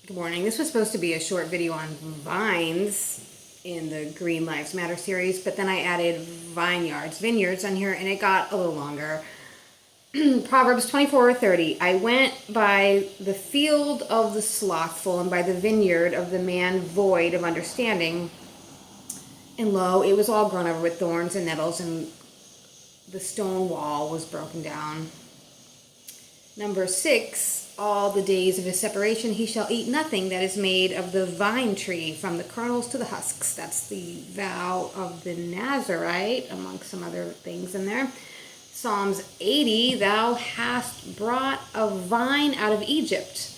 Good morning. This was supposed to be a short video on vines in the Green Lives Matter series, but then I added vineyards on here, and it got a little longer. Proverbs 24:30. I went by the field of the slothful and by the vineyard of the man void of understanding. And lo, it was all grown over with thorns and nettles, and the stone wall was broken down. Number 6, all the days of his separation he shall eat nothing that is made of the vine tree, from the kernels to the husks. That's the vow of the Nazarite, amongst some other things in there. Psalms 80, thou hast brought a vine out of Egypt.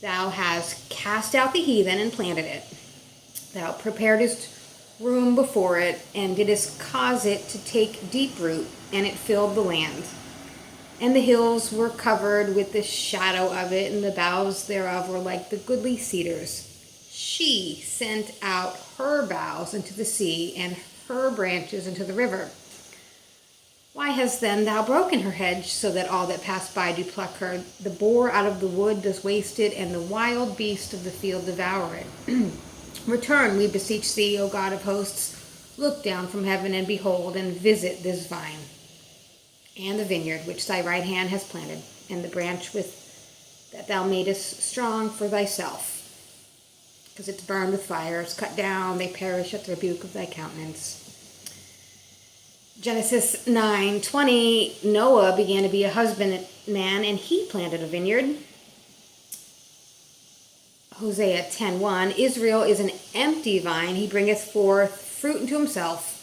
Thou hast cast out the heathen and planted it. Thou preparedst room before it, and didst cause it to take deep root, and it filled the land. And the hills were covered with the shadow of it, and the boughs thereof were like the goodly cedars. She sent out her boughs into the sea, and her branches into the river. Why hast then thou broken her hedge, so that all that pass by do pluck her? The boar out of the wood does waste it, and the wild beast of the field devour it. Return, we beseech thee, O God of hosts. Look down from heaven, and behold, and visit this vine, and the vineyard which thy right hand has planted, and the branch with that thou madest strong for thyself. Because it's burned with fire, it's cut down, they perish at the rebuke of thy countenance. Genesis 9:20, Noah began to be a husbandman, and he planted a vineyard. Hosea 10:1, Israel is an empty vine, he bringeth forth fruit unto himself.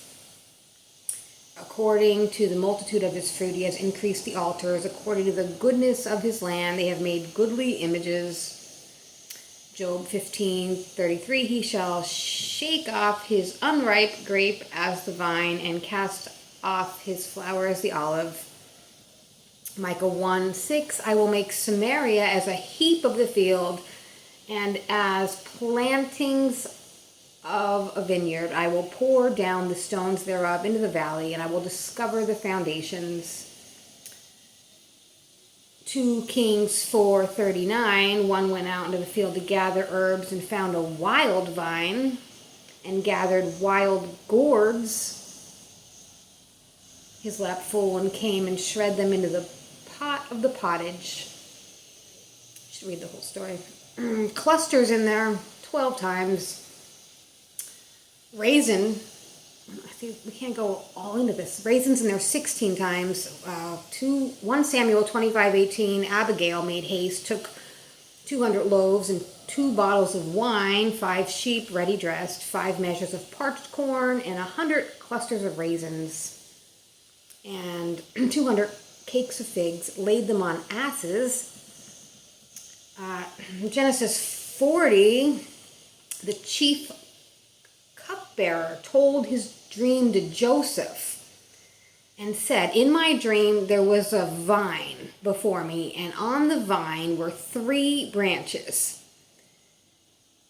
According to the multitude of his fruit, he has increased the altars. According to the goodness of his land, they have made goodly images. Job 15:33, he shall shake off his unripe grape as the vine, and cast off his flower as the olive. Micah 1:6, I will make Samaria as a heap of the field, and as plantings of a vineyard. I will pour down the stones thereof into the valley, and I will discover the foundations. 2 Kings 4:39, one went out into the field to gather herbs and found a wild vine and gathered wild gourds. His lap full, and came and shred them into the pot of the pottage. Should read the whole story. Clusters in there 12 times. Raisin, I think we can't go all into this. Raisins in there 16 times. 1 Samuel 25:18, Abigail made haste, took 200 loaves and 2 bottles of wine, 5 sheep ready dressed, 5 measures of parched corn, and 100 clusters of raisins, and 200 cakes of figs, laid them on asses. Genesis 40, the chief cupbearer told his dream to Joseph and said, in my dream there was a vine before me, and on the vine were 3 branches.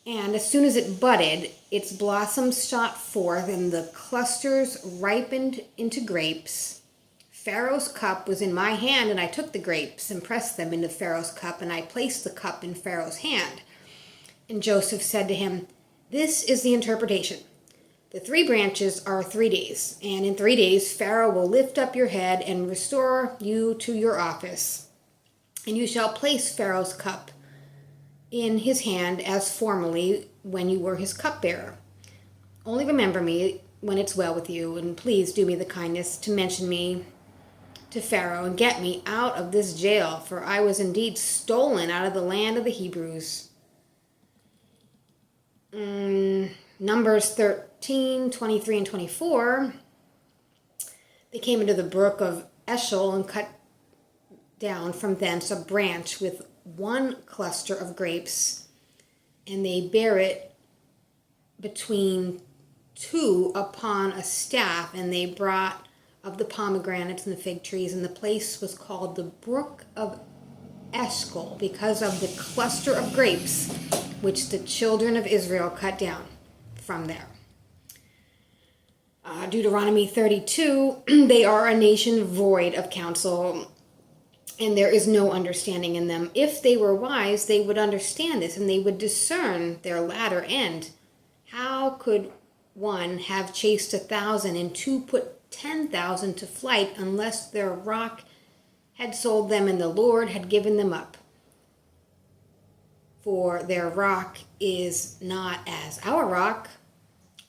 And as soon as it budded, its blossoms shot forth, and the clusters ripened into grapes. Pharaoh's cup was in my hand, and I took the grapes and pressed them into Pharaoh's cup, and I placed the cup in Pharaoh's hand. And Joseph said to him, this is the interpretation. The 3 branches are 3 days, and in 3 days Pharaoh will lift up your head and restore you to your office. And you shall place Pharaoh's cup in his hand as formerly when you were his cupbearer. Only remember me when it's well with you, and please do me the kindness to mention me to Pharaoh and get me out of this jail, for I was indeed stolen out of the land of the Hebrews. Numbers 13:23 and 24, they came into the brook of Eshcol and cut down from thence a branch with 1 cluster of grapes, and they bare it between 2 upon a staff, and they brought of the pomegranates and the fig trees, and the place was called the brook of Eshcol because of the cluster of grapes which the children of Israel cut down from there. Deuteronomy 32, they are a nation void of counsel. and there is no understanding in them. If they were wise, they would understand this, and they would discern their latter end. How could one have chased 1,000 and two put 10,000 to flight unless their rock had sold them and the Lord had given them up? For their rock is not as our rock.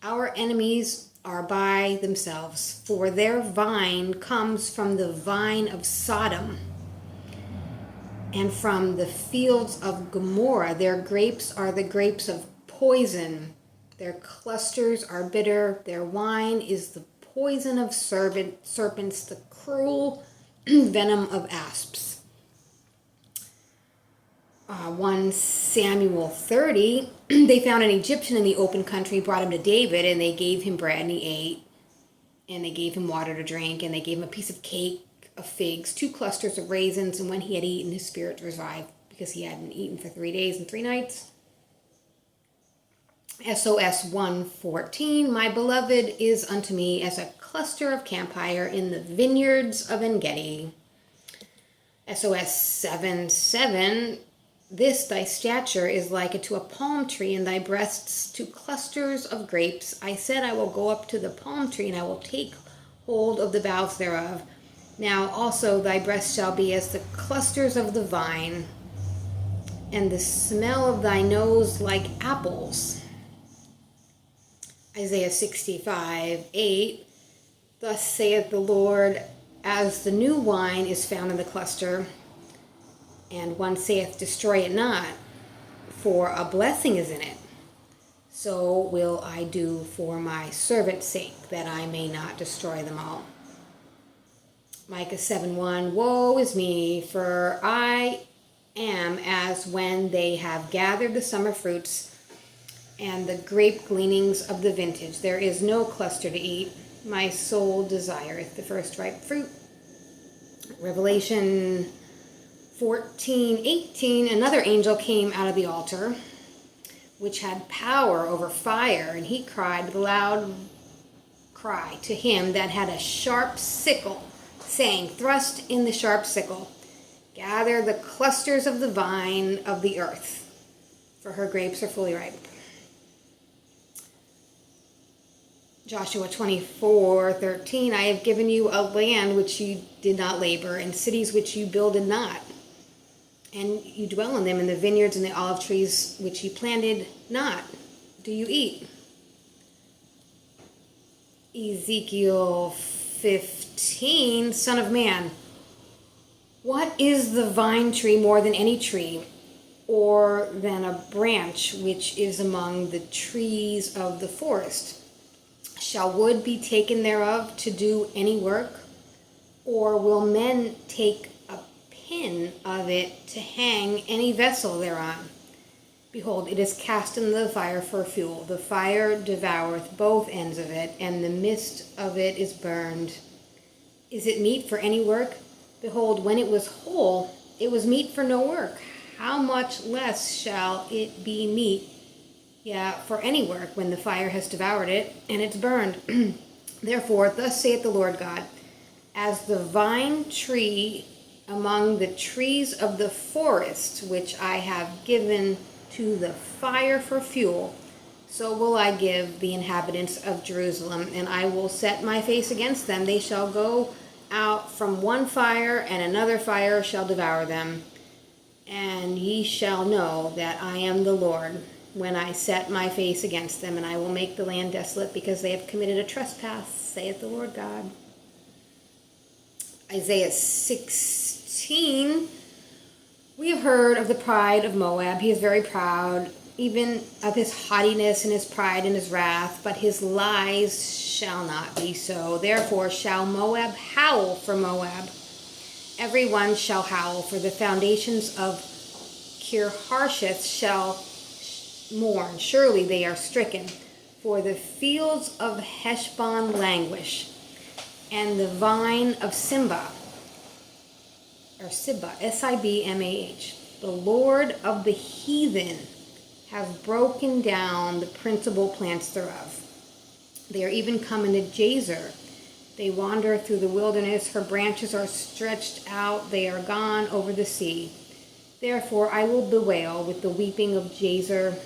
Our enemies are by themselves, for their vine comes from the vine of Sodom and from the fields of Gomorrah. Their grapes are the grapes of poison. Their clusters are bitter. Their wine is the poison of serpents, the cruel venom of asps. 1 Samuel 30, they found an Egyptian in the open country, brought him to David, and they gave him bread, and he ate, and they gave him water to drink, and they gave him a piece of cake of figs, 2 clusters of raisins, and when he had eaten, his spirit revived, because he hadn't eaten for 3 days and 3 nights. SOS 1:14, my beloved is unto me as a cluster of campfire in the vineyards of En-gedi. SOS 7:7, this thy stature is like unto a palm tree, and thy breasts to clusters of grapes. I said, I will go up to the palm tree, and I will take hold of the boughs thereof. Now also thy breasts shall be as the clusters of the vine, and the smell of thy nose like apples. Isaiah 65:8, thus saith the Lord, as the new wine is found in the cluster, and one saith, destroy it not, for a blessing is in it. So will I do for my servant's sake, that I may not destroy them all. Micah 7:1, woe is me, for I am as when they have gathered the summer fruits and the grape gleanings of the vintage. There is no cluster to eat. My soul desireth the first ripe fruit. Revelation 14:18, another angel came out of the altar, which had power over fire, and he cried with a loud cry to him that had a sharp sickle, saying, thrust in the sharp sickle, gather the clusters of the vine of the earth, for her grapes are fully ripe. Joshua 24:13, I have given you a land which you did not labor, and cities which you builded not. And you dwell in them, in the vineyards and the olive trees which you planted not. Do you eat? Ezekiel 15, Son of man, what is the vine tree more than any tree, or than a branch which is among the trees of the forest? Shall wood be taken thereof to do any work? Or will men take a pin of it to hang any vessel thereon? Behold, it is cast in the fire for fuel. The fire devoureth both ends of it, and the midst of it is burned. Is it meet for any work? Behold, when it was whole, it was meet for no work. How much less shall it be meet, for any work, when the fire has devoured it, and it's burned? Therefore, thus saith the Lord God, as the vine tree among the trees of the forest, which I have given to the fire for fuel, so will I give the inhabitants of Jerusalem, and I will set my face against them. They shall go out from one fire, and another fire shall devour them. And ye shall know that I am the Lord, when I set my face against them, and I will make the land desolate, because they have committed a trespass, saith the Lord God. Isaiah 16, we have heard of the pride of Moab. He is very proud, even of his haughtiness and his pride and his wrath, but his lies shall not be so. Therefore shall Moab howl for Moab. Every one shall howl, for the foundations of Kir-Hareseth shall mourn. Surely they are stricken, for the fields of Heshbon languish, and the vine of Sibmah, Sibmah, the Lord of the heathen, have broken down the principal plants thereof. They are even come into Jazer, They wander through the wilderness. Her branches are stretched out. They are gone over the sea. Therefore I will bewail with the weeping of Jazer,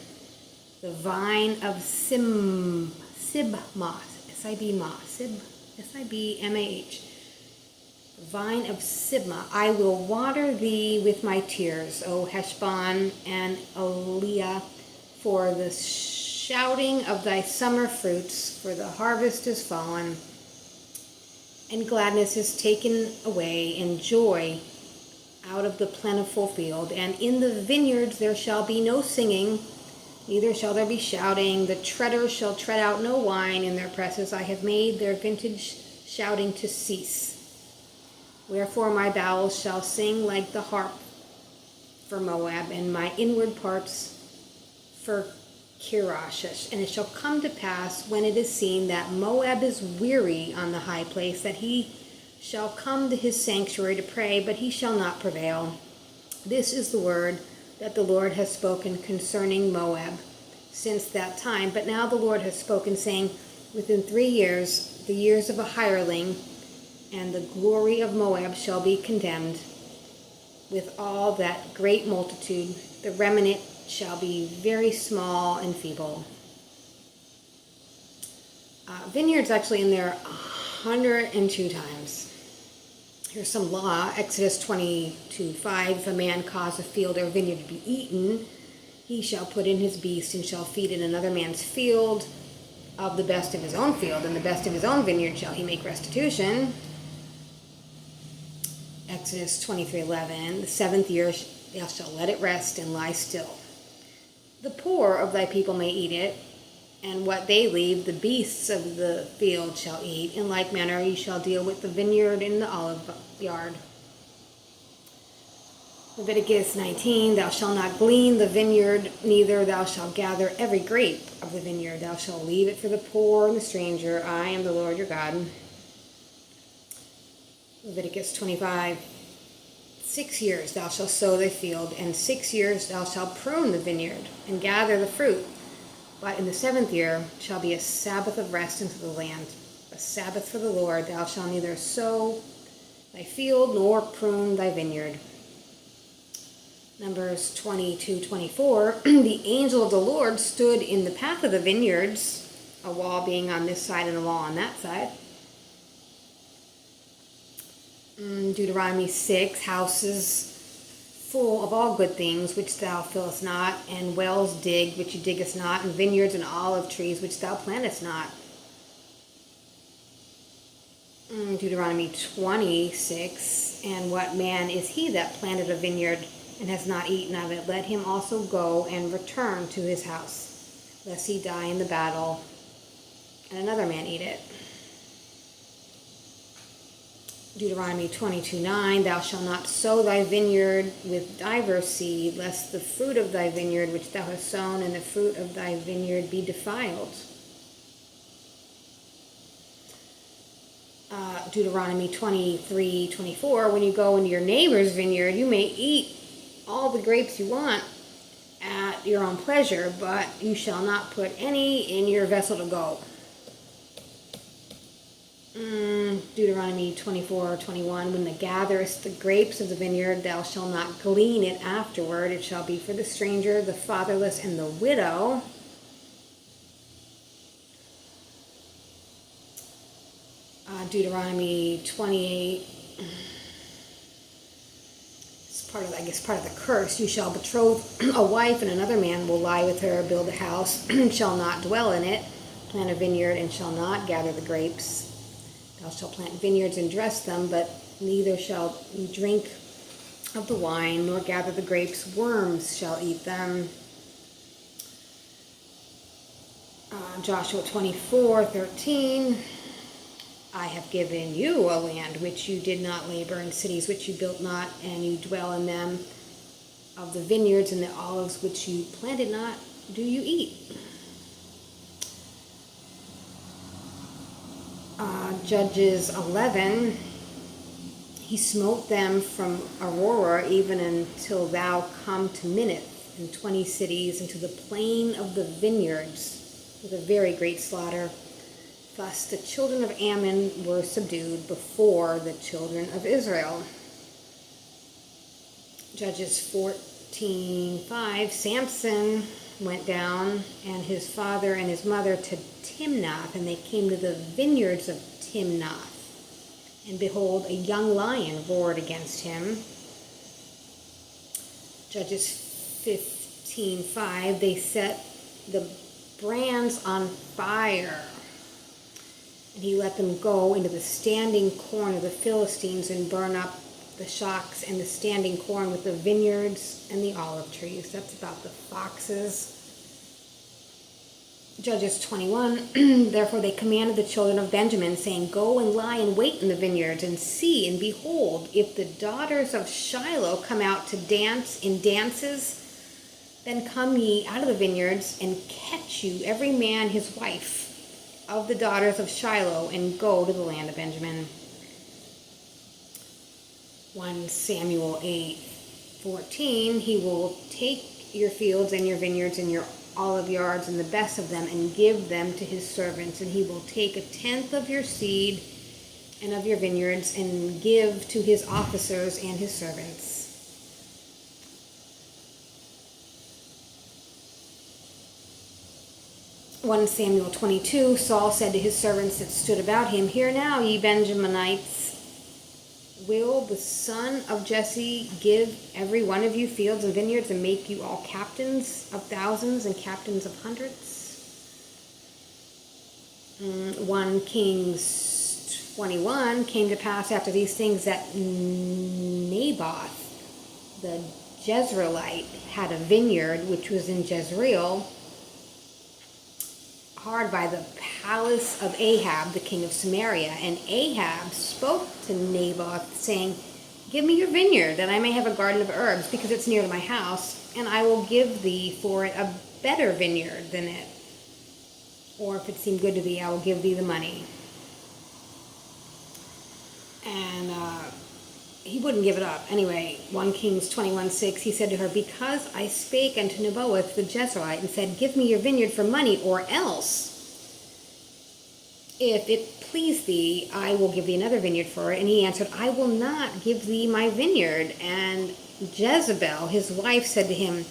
the vine of Sibmah, S-I-B-M-A-H, the vine of Sibmah. I will water thee with my tears, O Heshbon and Eliah, for the shouting of thy summer fruits, for the harvest is fallen, and gladness is taken away, and joy out of the plentiful field. And in the vineyards there shall be no singing, neither shall there be shouting. The treaders shall tread out no wine in their presses. I have made their vintage shouting to cease. Wherefore my bowels shall sing like the harp for Moab, and my inward parts for Kirashish. And it shall come to pass, when it is seen that Moab is weary on the high place, that he shall come to his sanctuary to pray, but he shall not prevail. This is the word that the Lord has spoken concerning Moab since that time. But now the Lord has spoken, saying, within 3 years, the years of a hireling, and the glory of Moab shall be condemned with all that great multitude. The remnant shall be very small and feeble. Vineyards actually in there 102 times. Here's some law, Exodus 22:5. If a man cause a field or vineyard to be eaten, he shall put in his beast and shall feed in another man's field of the best of his own field, and the best of his own vineyard shall he make restitution. Exodus 23:11. The 7th year thou shalt let it rest and lie still. The poor of thy people may eat it, and what they leave, the beasts of the field shall eat. In like manner you shall deal with the vineyard in the olive yard. Leviticus 19, thou shalt not glean the vineyard, neither thou shalt gather every grape of the vineyard. Thou shalt leave it for the poor and the stranger. I am the Lord your God. Leviticus 25, 6 years thou shalt sow thy field, and 6 years thou shalt prune the vineyard, and gather the fruit. But in the 7th year shall be a Sabbath of rest unto the land, a Sabbath for the Lord. Thou shalt neither sow thy field nor prune thy vineyard. Numbers 22:24. The angel of the Lord stood in the path of the vineyards, a wall being on this side and a wall on that side. Deuteronomy 6, houses full of all good things which thou fillest not, and wells digged which you diggest not, and vineyards and olive trees which thou plantest not. Deuteronomy 26, and what man is he that planted a vineyard and has not eaten of it? Let him also go and return to his house, lest he die in the battle, and another man eat it. Deuteronomy 22:9, thou shalt not sow thy vineyard with divers seed, lest the fruit of thy vineyard which thou hast sown and the fruit of thy vineyard be defiled. Deuteronomy 23:24, when you go into your neighbor's vineyard, you may eat all the grapes you want at your own pleasure, but you shall not put any in your vessel to go. Deuteronomy 24:21, when thou gatherest the grapes of the vineyard, thou shalt not glean it afterward. It shall be for the stranger, the fatherless, and the widow. Deuteronomy 28, it's part of the curse. You shall betroth a wife, and another man will lie with her, build a house, and shall not dwell in it, plant a vineyard, and shall not gather the grapes. Thou shalt plant vineyards and dress them, but neither shall you drink of the wine, nor gather the grapes. Worms shall eat them. Joshua 24:13, I have given you a land which you did not labor, and cities which you built not, and you dwell in them. Of the vineyards and the olives which you planted not, do you eat. Judges 11, he smote them from Aurora even until thou come to Minnith, and 20 cities, into the plain of the vineyards, with a very great slaughter. Thus the children of Ammon were subdued before the children of Israel. Judges 14:5. Samson went down and his father and his mother to Timnath, and they came to the vineyards of Timnath. And behold, a young lion roared against him. Judges 15:5. They set the brands on fire, and he let them go into the standing corn of the Philistines and burn up the shocks and the standing corn with the vineyards and the olive trees. That's about the foxes. Judges 21. Therefore they commanded the children of Benjamin, saying, go and lie in wait in the vineyards, and see, and behold, if the daughters of Shiloh come out to dance in dances, then come ye out of the vineyards, and catch you every man his wife of the daughters of Shiloh, and go to the land of Benjamin. 1 Samuel 8:14. He will take your fields and your vineyards and your olive yards and the best of them, and give them to his servants, and he will take 1/10 of your seed and of your vineyards, and give to his officers and his servants. One Samuel 22. Saul said to his servants that stood about him, hear now, ye Benjaminites, will the son of Jesse give every one of you fields and vineyards, and make you all captains of thousands and captains of hundreds? 1 Kings 21. Came to pass after these things that Naboth the Jezreelite had a vineyard which was in Jezreel, hard by the palace of Ahab, the king of Samaria. And Ahab spoke to Naboth, saying, give me your vineyard, that I may have a garden of herbs, because it's near to my house, and I will give thee for it a better vineyard than it. Or if it seem good to thee, I will give thee the money. And he wouldn't give it up. Anyway, 1 Kings 21:6, he said to her, because I spake unto Naboth the Jezreelite, and said, give me your vineyard for money, or else, if it please thee, I will give thee another vineyard for it. And he answered, I will not give thee my vineyard. And Jezebel, his wife, said to him,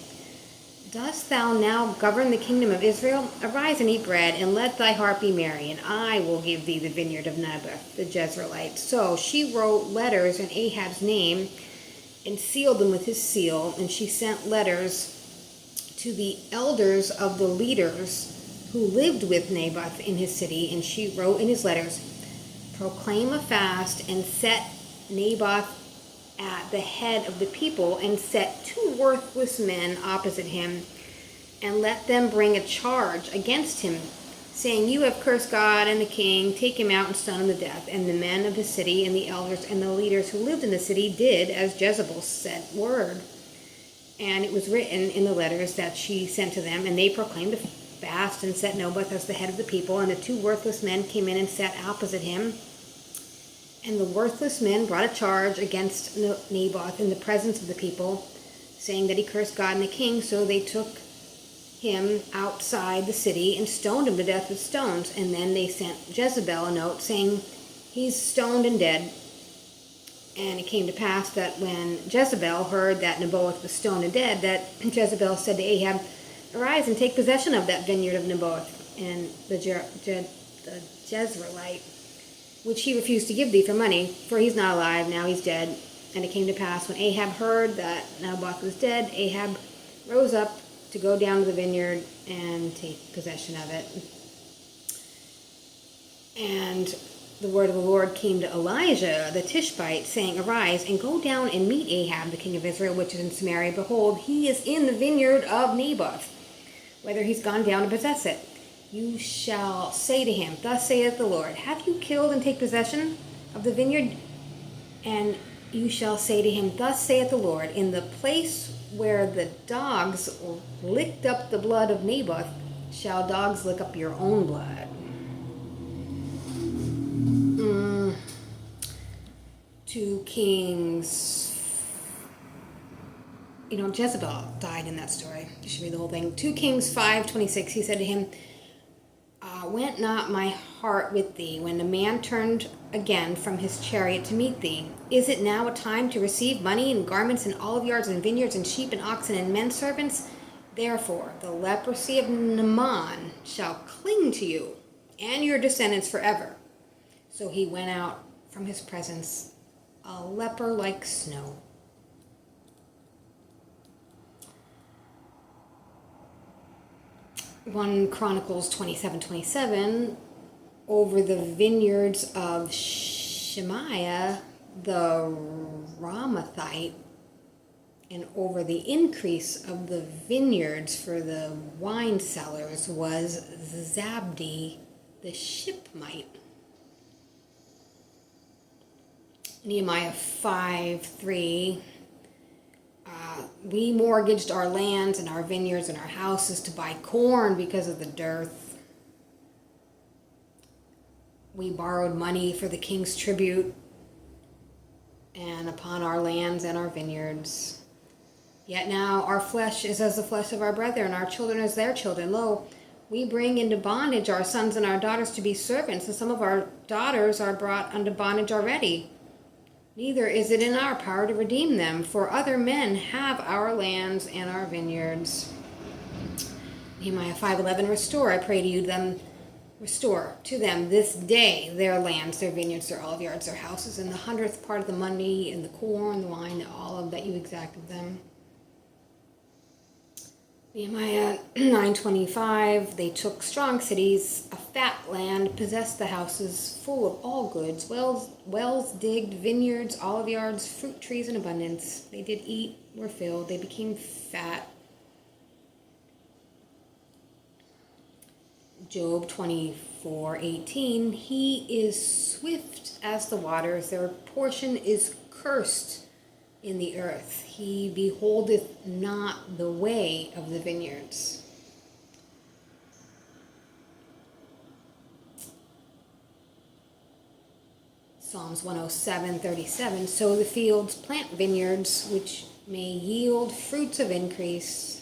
dost thou now govern the kingdom of Israel? Arise and eat bread, and let thy heart be merry, and I will give thee the vineyard of Naboth the Jezreelite. So she wrote letters in Ahab's name, and sealed them with his seal, and she sent letters to the elders of the leaders who lived with Naboth in his city, and she wrote in his letters, proclaim a fast, and set Naboth at the head of the people, and set 2 worthless men opposite him, and let them bring a charge against him, saying, you have cursed God and the king, take him out and stone him to death. And the men of his city, and the elders, and the leaders who lived in the city did as Jezebel sent word. And it was written in the letters that she sent to them, and they proclaimed a fast, and set Naboth as the head of the people. And the 2 worthless men came in and sat opposite him. And the worthless men brought a charge against Naboth in the presence of the people, saying that he cursed God and the king. So they took him outside the city and stoned him to death with stones. And then they sent Jezebel a note saying, he's stoned and dead. And it came to pass that when Jezebel heard that Naboth was stoned and dead, that Jezebel said to Ahab, arise and take possession of that vineyard of Naboth and the Jezreelite, which he refused to give thee for money, for he's not alive, now he's dead. And it came to pass, when Ahab heard that Naboth was dead, Ahab rose up to go down to the vineyard and take possession of it. And the word of the Lord came to Elijah the Tishbite, saying, arise and go down and meet Ahab, the king of Israel, which is in Samaria. Behold, he is in the vineyard of Naboth, whether he's gone down to possess it. You shall say to him, thus saith the Lord, have you killed and take possession of the vineyard? And you shall say to him, thus saith the Lord, in the place where the dogs licked up the blood of Naboth, shall dogs lick up your own blood. 2 Kings. Jezebel died in that story. You should read the whole thing. 2 Kings 5:26. He said to him, Went not my heart with thee when the man turned again from his chariot to meet thee? Is it now a time to receive money and garments and olive yards and vineyards and sheep and oxen and men servants? Therefore the leprosy of Naaman shall cling to you and your descendants forever. So he went out from his presence, a leper like snow. One Chronicles 27:27, over the vineyards of Shemaiah the Ramathite, and over the increase of the vineyards for the wine cellars was Zabdi the Shipmite. Nehemiah 5:3. We mortgaged our lands and our vineyards and our houses to buy corn because of the dearth. We borrowed money for the king's tribute and upon our lands and our vineyards. Yet now our flesh is as the flesh of our brethren, our children as their children. Lo, we bring into bondage our sons and our daughters to be servants, and some of our daughters are brought unto bondage already. Neither is it in our power to redeem them, for other men have our lands and our vineyards. Nehemiah 5:11, restore, I pray to you, restore to them this day their lands, their vineyards, their olive yards, their houses, and the 100th part of the money, and the corn, the wine, the olive that you exacted them. Nehemiah 9:25, they took strong cities, a fat land, possessed the houses, full of all goods, wells digged, vineyards, olive yards, fruit trees in abundance. They did eat, were filled, they became fat. Job 24:18, he is swift as the waters, their portion is cursed in the earth. He beholdeth not the way of the vineyards. Psalms 107:37, sow the fields, plant vineyards, which may yield fruits of increase.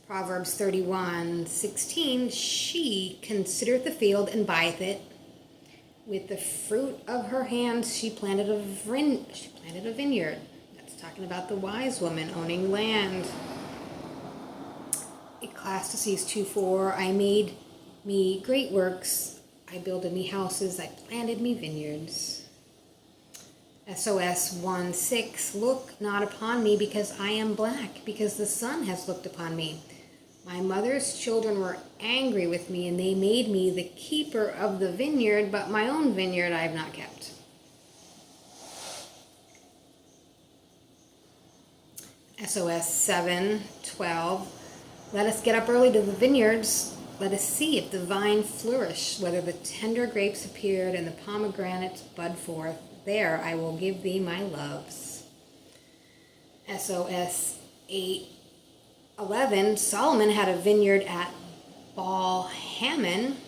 Proverbs 31:16, she considereth the field and buyeth it. With the fruit of her hands she planted a vineyard. That's talking about the wise woman owning land. Ecclesiastes 2:4, I made me great works. I builded me houses. I planted me vineyards. SOS 1:6, look not upon me because I am black, because the sun has looked upon me. My mother's children were angry with me, and they made me the keeper of the vineyard, but my own vineyard I have not kept. SOS 7:12, let us get up early to the vineyards. Let us see if the vine flourish, whether the tender grapes appeared and the pomegranates bud forth. There I will give thee my loves. SOS 8:11, Solomon had a vineyard at Baal-Hamon,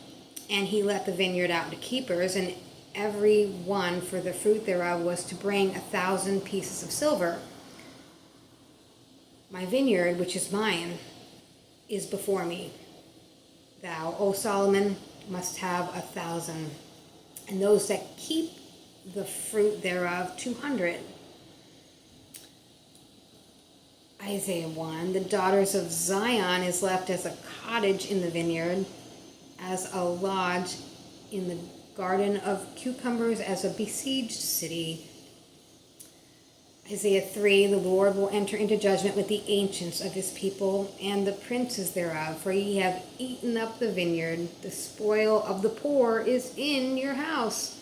and he let the vineyard out to keepers, and every one for the fruit thereof was to bring 1,000 pieces of silver. My vineyard, which is mine, is before me. Thou, O Solomon, must have 1,000, and those that keep the fruit thereof 200. Isaiah 1, the daughters of Zion is left as a cottage in the vineyard, as a lodge in the garden of cucumbers, as a besieged city. Isaiah 3, the Lord will enter into judgment with the ancients of his people and the princes thereof, for ye have eaten up the vineyard. The spoil of the poor is in your house.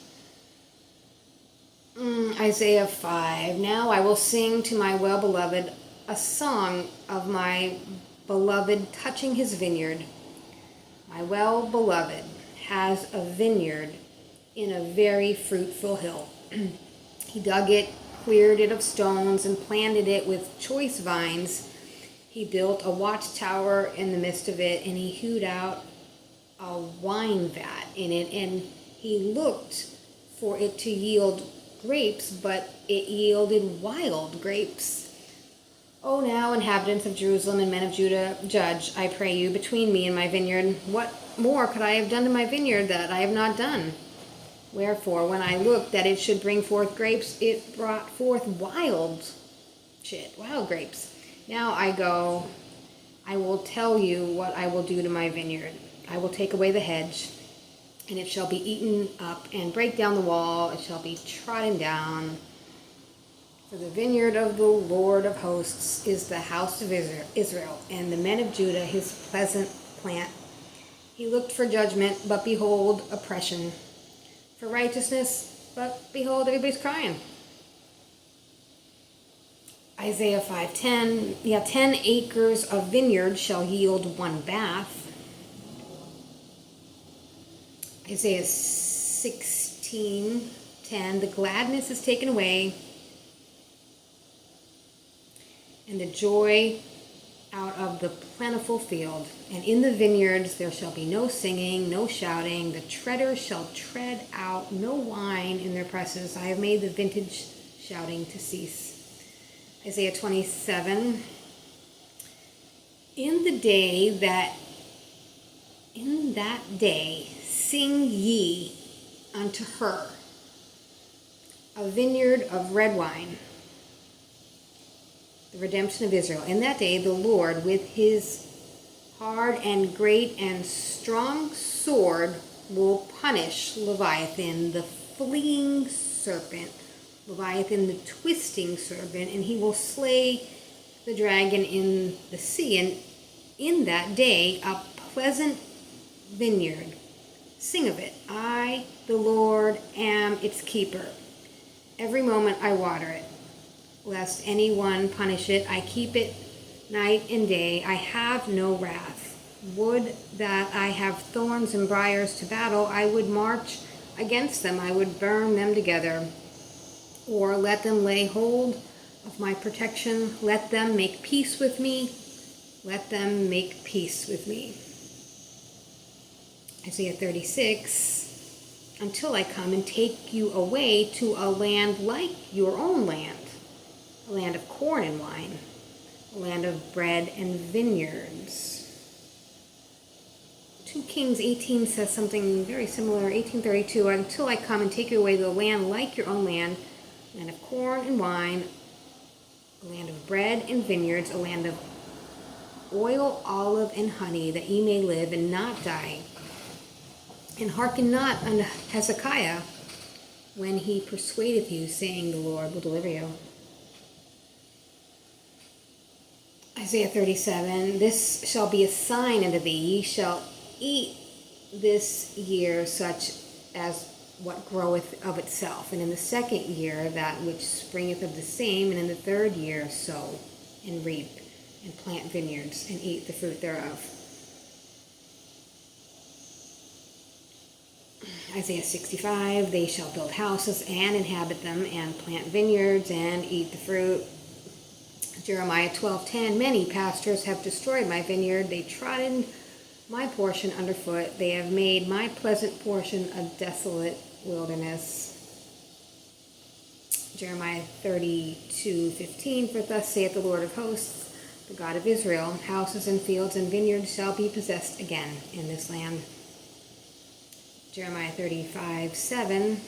Isaiah 5, now I will sing to my well-beloved a song of my beloved touching his vineyard. My well-beloved has a vineyard in a very fruitful hill. He dug it, cleared it of stones, and planted it with choice vines. He built a watchtower in the midst of it, and he hewed out a wine vat in it, and he looked for it to yield grapes, but it yielded wild grapes. O now, inhabitants of Jerusalem and men of Judah, judge, I pray you, between me and my vineyard. What more could I have done to my vineyard that I have not done? Wherefore, when I looked that it should bring forth grapes, it brought forth wild grapes. Now I go, I will tell you what I will do to my vineyard. I will take away the hedge, and it shall be eaten up, and break down the wall, it shall be trodden down. For the vineyard of the Lord of hosts is the house of Israel, and the men of Judah his pleasant plant. He looked for judgment, but behold, oppression. For righteousness, but behold, everybody's crying. Isaiah 5:10, 10 acres of vineyard shall yield one bath. Isaiah 16:10, the gladness is taken away, and the joy out of the plentiful field. And in the vineyards there shall be no singing, no shouting. The treaders shall tread out no wine in their presses. I have made the vintage shouting to cease. Isaiah 27, in that day sing ye unto her a vineyard of red wine, the redemption of Israel. In that day the Lord with his hard and great and strong sword will punish Leviathan, the fleeing serpent, Leviathan, the twisting serpent, and he will slay the dragon in the sea. And in that day a pleasant vineyard, sing of it. I, the Lord, am its keeper. Every moment I water it, lest anyone punish it. I keep it night and day. I have no wrath. Would that I have thorns and briars to battle. I would march against them. I would burn them together. Or let them lay hold of my protection. Let them make peace with me. Let them make peace with me. Isaiah 36, until I come and take you away to a land like your own land, a land of corn and wine, a land of bread and vineyards. 2 Kings 18 says something very similar, 18:32, until I come and take you away to a land like your own land, a land of corn and wine, a land of bread and vineyards, a land of oil, olive, and honey, that ye may live and not die. And hearken not unto Hezekiah when he persuadeth you, saying, the Lord will deliver you. Isaiah 37, this shall be a sign unto thee. Ye shall eat this year such as what groweth of itself, and in the second year that which springeth of the same, and in the third year sow and reap and plant vineyards and eat the fruit thereof. Isaiah 65, they shall build houses and inhabit them, and plant vineyards and eat the fruit. Jeremiah 12:10, many pastors have destroyed my vineyard. They trodden my portion underfoot. They have made my pleasant portion a desolate wilderness. Jeremiah 32:15, for thus saith the Lord of hosts, the God of Israel, houses and fields and vineyards shall be possessed again in this land. Jeremiah 35:7,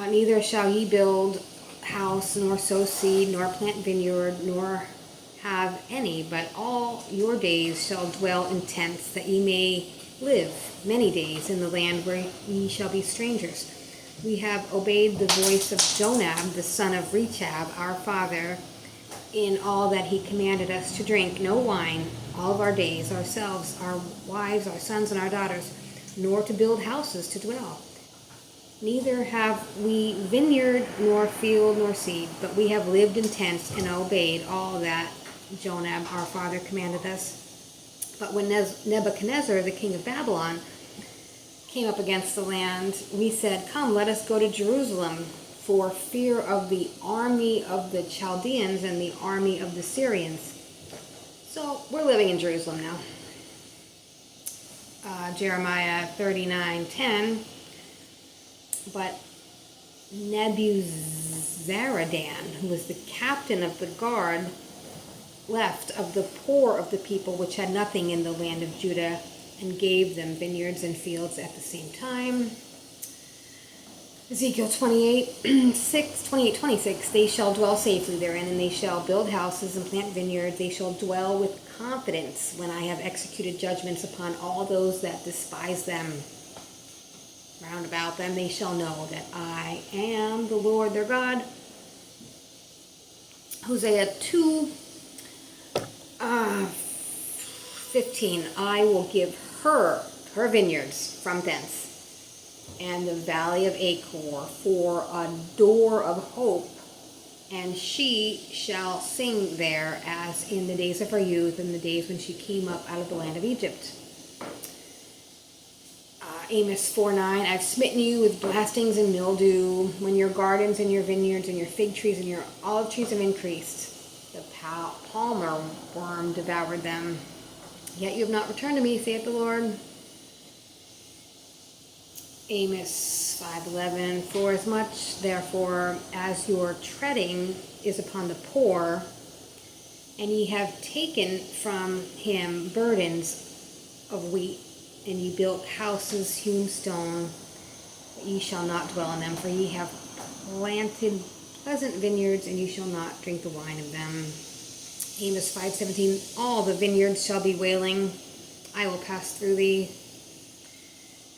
neither shall ye build house, nor sow seed, nor plant vineyard, nor have any, but all your days shall dwell in tents, that ye may live many days in the land where ye shall be strangers. We have obeyed the voice of Jonab, the son of Rechab, our father, in all that he commanded us to drink no wine all of our days, ourselves, our wives, our sons, and our daughters, nor to build houses to dwell. Neither have we vineyard, nor field, nor seed, but we have lived in tents and obeyed all that Jonab, our father, commanded us. But when Nebuchadnezzar, the king of Babylon, came up against the land, we said, come, let us go to Jerusalem, for fear of the army of the Chaldeans and the army of the Syrians. So we're living in Jerusalem now. Jeremiah 39:10. But Nebuchadnezzar, Zaradan, who was the captain of the guard left of the poor of the people which had nothing in the land of Judah, and gave them vineyards and fields at the same time. Ezekiel 28:26, they shall dwell safely therein, and they shall build houses and plant vineyards. They shall dwell with confidence when I have executed judgments upon all those that despise them. Round about them they shall know that I am the Lord their God. Hosea 2:15, I will give her vineyards from thence, and the valley of Achor for a door of hope, and she shall sing there as in the days of her youth, in the days when she came up out of the land of Egypt. Amos 4:9, I've smitten you with blastings and mildew, when your gardens and your vineyards and your fig trees and your olive trees have increased. The palmer worm devoured them. Yet you have not returned to me, saith the Lord. Amos 5:11, for as much therefore as your treading is upon the poor, and ye have taken from him burdens of wheat, and ye built houses hewn stone, but ye shall not dwell in them, for ye have planted pleasant vineyards, and ye shall not drink the wine of them. Amos 5:17, all the vineyards shall be wailing, I will pass through thee.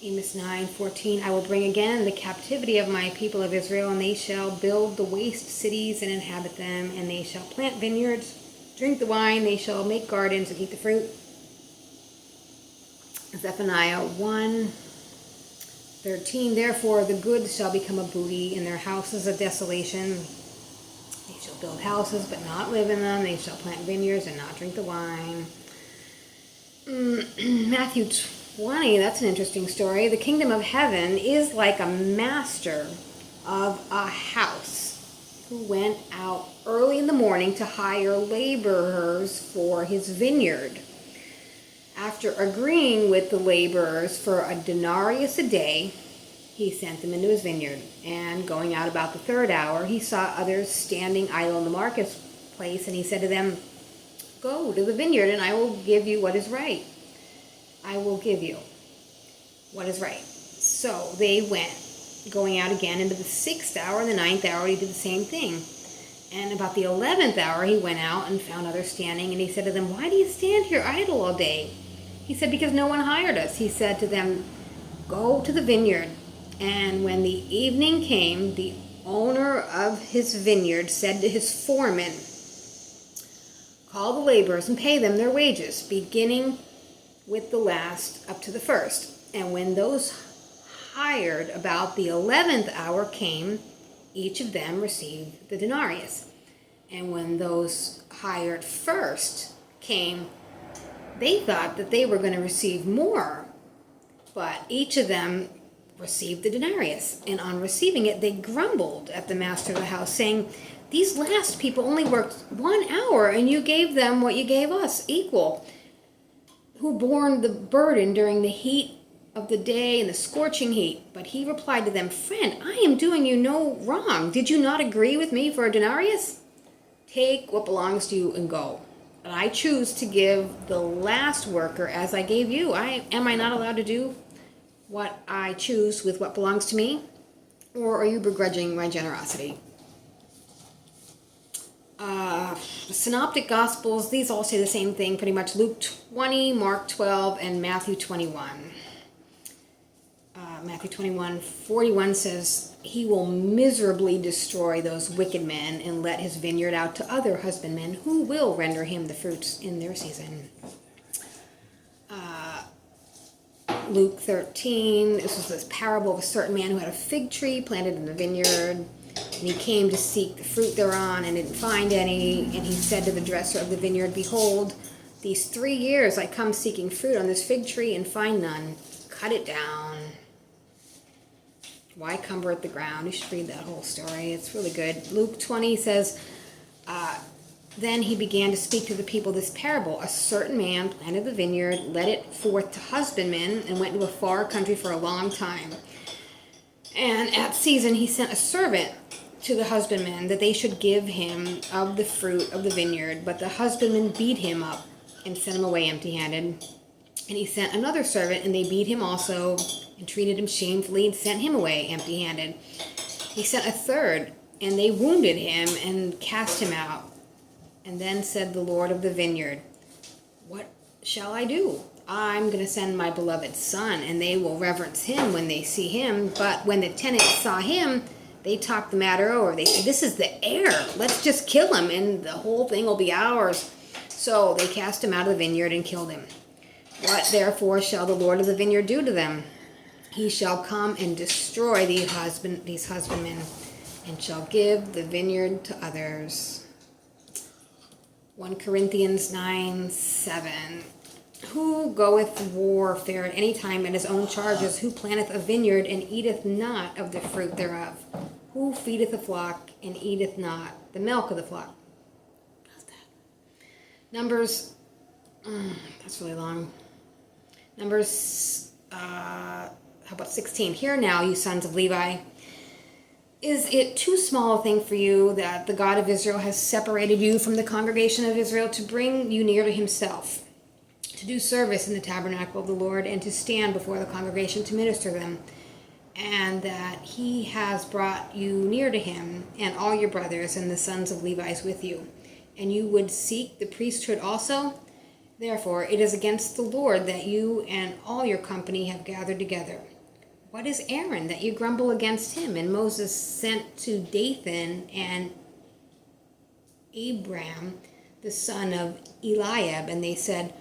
Amos 9:14, I will bring again the captivity of my people of Israel, and they shall build the waste cities and inhabit them, and they shall plant vineyards, drink the wine, they shall make gardens and eat the fruit. Zephaniah 1:13, therefore the good shall become a booty, and their houses a desolation. They shall build houses but not live in them, they shall plant vineyards and not drink the wine. Matthew 20, that's an interesting story. The kingdom of heaven is like a master of a house who went out early in the morning to hire laborers for his vineyard. After agreeing with the laborers for a denarius a day, he sent them into his vineyard. And going out about the third hour, he saw others standing idle in the marketplace, and he said to them, go to the vineyard, and I will give you what is right. I will give you what is right. So they went, going out again into the 6th hour and the 9th hour, he did the same thing. And about the 11th hour, he went out and found others standing, and he said to them, why do you stand here idle all day? He said, because no one hired us. He said to them, go to the vineyard. And when the evening came, the owner of his vineyard said to his foreman, call the laborers and pay them their wages, beginning with the last up to the first. And when those hired about the 11th hour came, each of them received the denarius. And when those hired first came, they thought that they were going to receive more, but each of them received the denarius. And on receiving it, they grumbled at the master of the house, saying, these last people only worked 1 hour, and you gave them what you gave us, equal, who borne the burden during the heat of the day and the scorching heat. But he replied to them, friend, I am doing you no wrong. Did you not agree with me for a denarius? Take what belongs to you and go. And I choose to give the last worker as I gave you. Am I not allowed to do what I choose with what belongs to me? Or are you begrudging my generosity? The Synoptic Gospels, these all say the same thing pretty much. Luke 20, Mark 12, and Matthew 21. Matthew 21:41 says, he will miserably destroy those wicked men and let his vineyard out to other husbandmen who will render him the fruits in their season. Luke 13, this was this parable of a certain man who had a fig tree planted in the vineyard, and he came to seek the fruit thereon and didn't find any, and he said to the dresser of the vineyard, behold, these 3 years I come seeking fruit on this fig tree and find none. Cut it down. Why cumber at the ground? You should read that whole story. It's really good. Luke 20 says, then he began to speak to the people this parable. A certain man planted the vineyard, led it forth to husbandmen, and went to a far country for a long time. And at season he sent a servant to the husbandman that they should give him of the fruit of the vineyard. But the husbandman beat him up and sent him away empty-handed. And he sent another servant, and they beat him also, and treated him shamefully, and sent him away empty-handed. He sent a third, and they wounded him, and cast him out. And then said the Lord of the vineyard, what shall I do? I'm going to send my beloved son, and they will reverence him when they see him. But when the tenants saw him, they talked the matter over. They said, this is the heir. Let's just kill him, and the whole thing will be ours. So they cast him out of the vineyard and killed him. What therefore shall the Lord of the vineyard do to them? He shall come and destroy these husbandmen, and shall give the vineyard to others. 1 Corinthians 9:7. Who goeth warfare at any time at his own charges? Who planteth a vineyard and eateth not of the fruit thereof? Who feedeth a flock and eateth not the milk of the flock? How's that? Numbers, that's really long. Numbers, how about 16? Hear now, you sons of Levi. Is it too small a thing for you that the God of Israel has separated you from the congregation of Israel to bring you near to himself, to do service in the tabernacle of the Lord, and to stand before the congregation to minister them, and that he has brought you near to him, and all your brothers and the sons of Levi with you, and you would seek the priesthood also? Therefore it is against the Lord that you and all your company have gathered together. What is Aaron that you grumble against him? And Moses sent to Dathan and Abiram, the son of Eliab, and they said,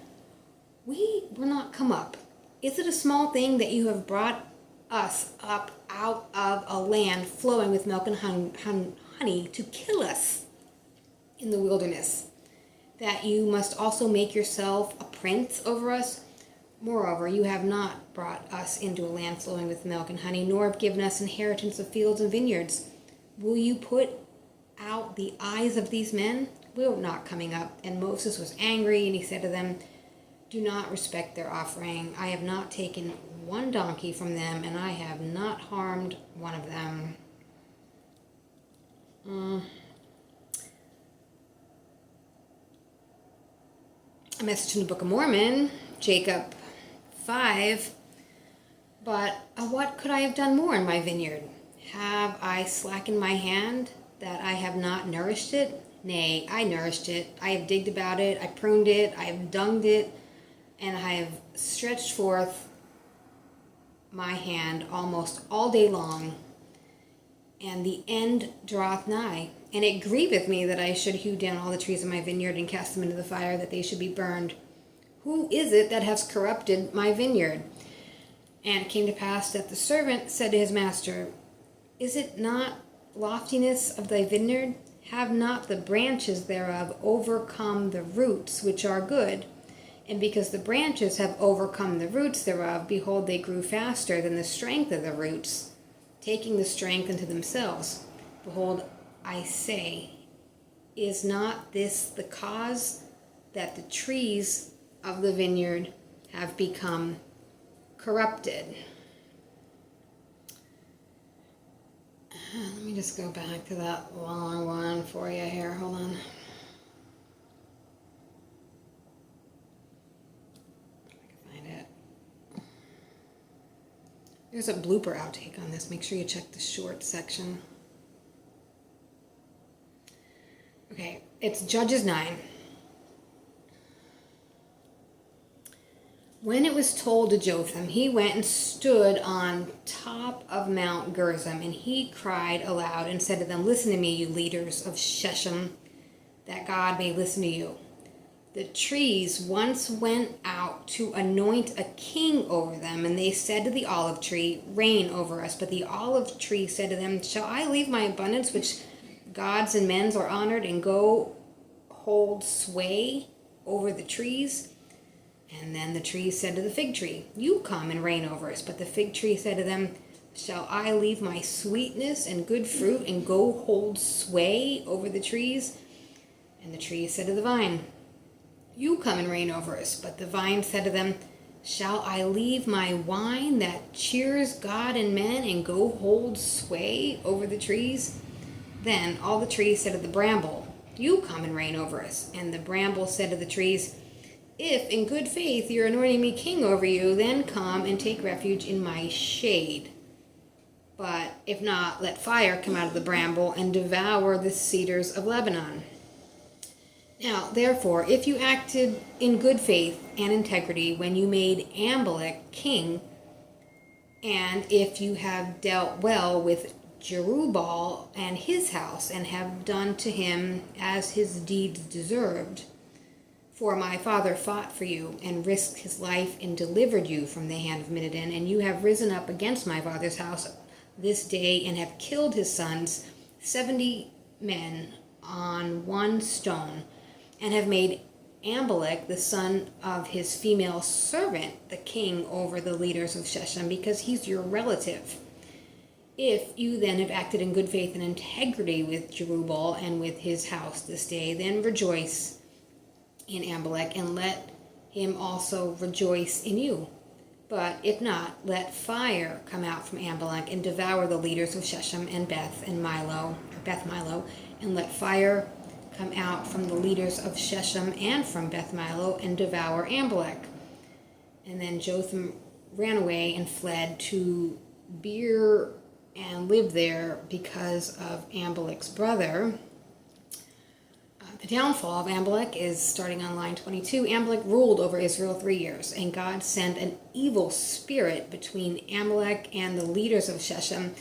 we will not come up. Is it a small thing that you have brought us up out of a land flowing with milk and honey to kill us in the wilderness, that you must also make yourself a prince over us? Moreover, you have not brought us into a land flowing with milk and honey, nor have given us inheritance of fields and vineyards. Will you put out the eyes of these men? We are not coming up. And Moses was angry, and he said to them, do not respect their offering. I have not taken one donkey from them, and I have not harmed one of them. A message from the Book of Mormon, Jacob 5. But what could I have done more in my vineyard? Have I slackened my hand that I have not nourished it? Nay, I nourished it. I have digged about it. I pruned it. I have dunged it. And I have stretched forth my hand almost all day long. And the end draweth nigh. And it grieveth me that I should hew down all the trees of my vineyard and cast them into the fire, that they should be burned. Who is it that has corrupted my vineyard? And it came to pass that the servant said to his master, is it not loftiness of thy vineyard? Have not the branches thereof overcome the roots which are good? And because the branches have overcome the roots thereof, behold, they grew faster than the strength of the roots, taking the strength unto themselves. Behold, I say, is not this the cause that the trees of the vineyard have become corrupted? Let me just go back to that long one for you here. Hold on. There's a blooper outtake on this. Make sure you check the short section. Okay, it's Judges 9. When it was told to Jotham, he went and stood on top of Mount Gerizim, and he cried aloud and said to them, listen to me, you leaders of Shechem, that God may listen to you. The trees once went out to anoint a king over them, and they said to the olive tree, reign over us. But the olive tree said to them, shall I leave my abundance, which gods and men are honored, and go hold sway over the trees? And then the trees said to the fig tree, you come and reign over us. But the fig tree said to them, shall I leave my sweetness and good fruit, and go hold sway over the trees? And the tree said to the vine, you come and reign over us. But the vine said to them, shall I leave my wine that cheers God and men, and go hold sway over the trees? Then all the trees said to the bramble, "You come and reign over us." And the bramble said to the trees, "If in good faith you're anointing me king over you, then come and take refuge in my shade. But if not, let fire come out of the bramble and devour the cedars of Lebanon." Now, therefore, if you acted in good faith and integrity when you made Amalek king, and if you have dealt well with Jerubbaal and his house, and have done to him as his deeds deserved, for my father fought for you and risked his life and delivered you from the hand of Midian, and you have risen up against my father's house this day and have killed his sons, 70 men on one stone, and have made Amalek, the son of his female servant, the king over the leaders of Shechem, because he's your relative. If you then have acted in good faith and integrity with Jerubbaal and with his house this day, then rejoice in Amalek, and let him also rejoice in you. But if not, let fire come out from Amalek and devour the leaders of Shechem and Beth Milo, and let fire come out from the leaders of Shechem and from Beth Milo and devour Amalek. And then Jotham ran away and fled to Beer and lived there because of Amalek's brother. The downfall of Amalek is starting on line 22. Amalek ruled over Israel 3 years, and God sent an evil spirit between Amalek and the leaders of Shechem.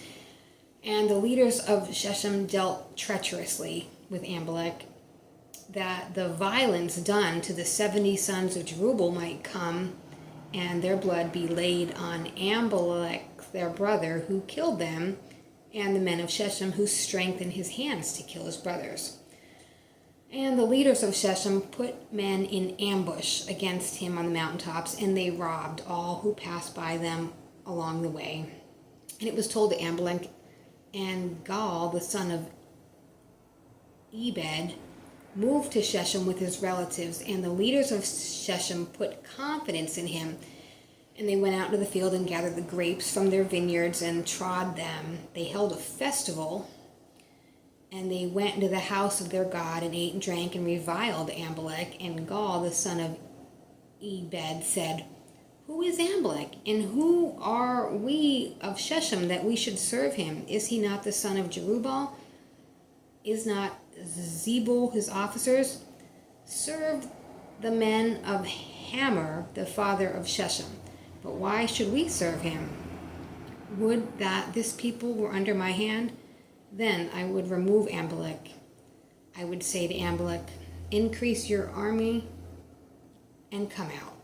And the leaders of Shechem dealt treacherously with Amalek, that the violence done to the 70 sons of Jerubbaal might come, and their blood be laid on Amalek, their brother, who killed them, and the men of Shechem, who strengthened his hands to kill his brothers. And the leaders of Shechem put men in ambush against him on the mountaintops, and they robbed all who passed by them along the way. And it was told to Amalek, and Gaal, the son of Ebed, moved to Shechem with his relatives, and the leaders of Shechem put confidence in him. And they went out into the field and gathered the grapes from their vineyards and trod them. They held a festival, and they went into the house of their God and ate and drank and reviled Amalek. And Gaal, the son of Ebed, said, "Who is Amalek, and who are we of Shechem that we should serve him? Is he not the son of Jerubbaal? Is not Zebul his officers? Serve the men of Hamor, the father of Shechem. But why should we serve him? Would that this people were under my hand? Then I would remove Amalek. I would say to Amalek, increase your army and come out."